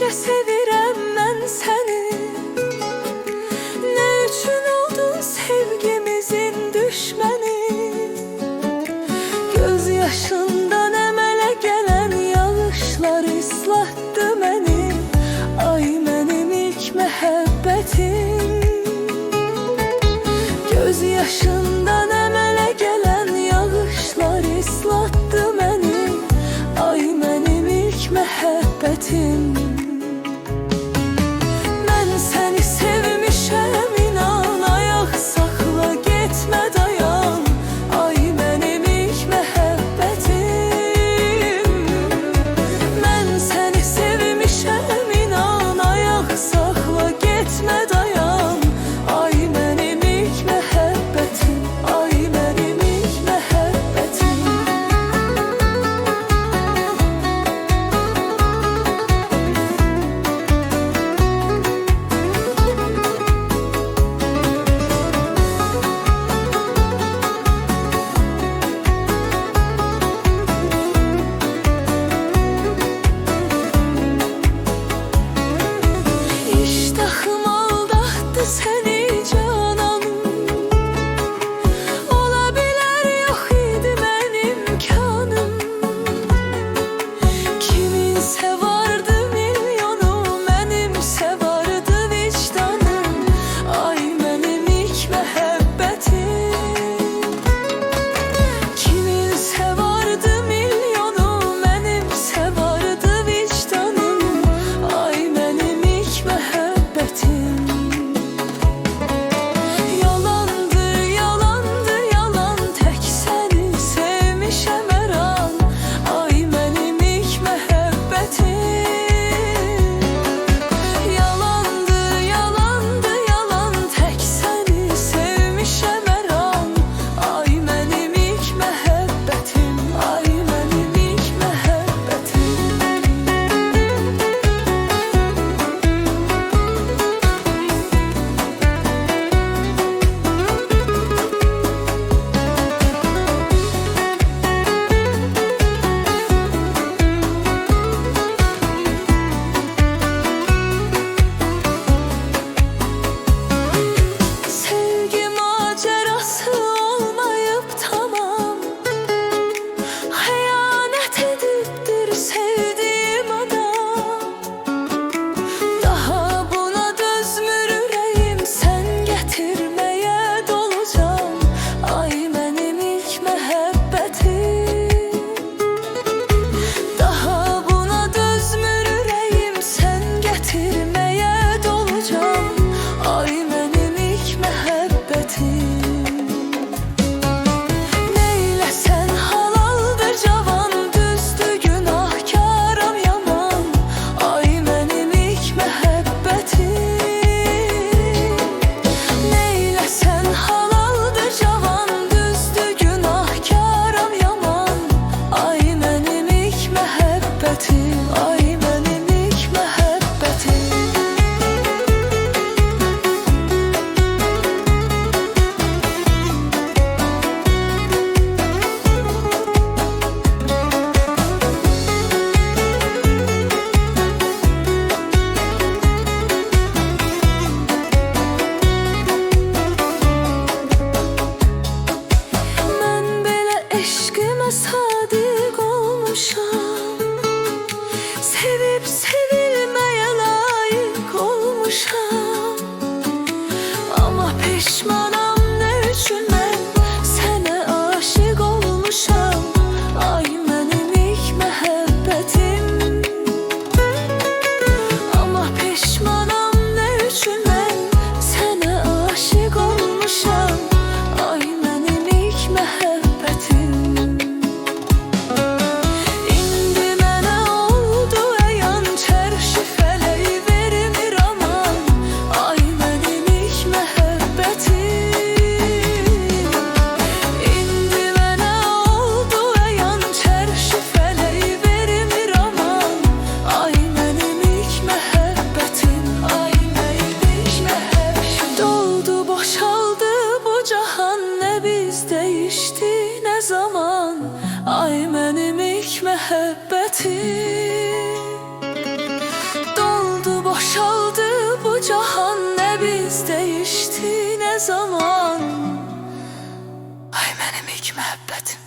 necə sevirəm mən səni. Nə üçün oldun sevgimizin düşməni? Göz yaşından əmələ gələn yağışlar ıslatdı məni. Ay mənim ilk məhəbbətim. Göz yaşından əmələ gələn yağışlar ıslatdı məni. Ay mənim ilk məhəbbətim. Mən səni sevmişəm, inan, ayaq saxla, getmə, dayan. Ay mənim ilk məhəbbətim. Mən səni sevmişəm, inan, ayaq saxla, getmə, dayan. Ay mənim ilk məhəbbətim. Ay mənim ilk məhəbbətim. İştahım aldattı səni canım. Ola bilər yox idi mənim imkanım. Kiminsə vardı milyonu, mənimsə vardı vicdanım. Ay mənim ilk məhəbbətim. Kiminsə vardı milyonu, mənimsə vardı vicdanım. Ay mənim ilk məhəbbətim. Yalandı, yalandı, yalan, tək səni sevmişəm hər an. Ay mənim ilk məhəbbətim. Yalandı, yalandı, yalan, tək səni sevmişəm hər an. Ay mənim ilk məhəbbətim. Ay mənim ilk məhəbbətim. Sevgi macerası olmayıp tamam. Xəyanət edibdir sevdiğim adam. Daha buna dözmür ürəyim, sən gətirməyə dolacam. Ay mənim ilk məhəbbətim. Daha buna dözmür ürəyim, sən gətirməyə dolacam. Ay mənim ilk məhəbbətim. Neyləsən halaldır cavan, düzdür günahkaram yaman. Ay mənim ilk məhəbbətim. Neyləsən halaldır cavan, düzdür günahkaram yaman. Ay mənim ilk məhəbbətim. Ay mənim ilk məhəbbətim. Mən belə eşqimə sadiq olmuşam. Sevib sevilməyə layiq olmuşam. Amma peşmanam, nə üçün mən sənə aşiq olmuşam. Ay mənim ilk məhəbbətim. Amma peşmanam, nə üçün mən sənə aşiq olmuşam. Ay mənim ilk məhəbbətim. İndi mənə oldu əyan, Halimiz değişti ne zaman? Ay benim ilk məhəbbətim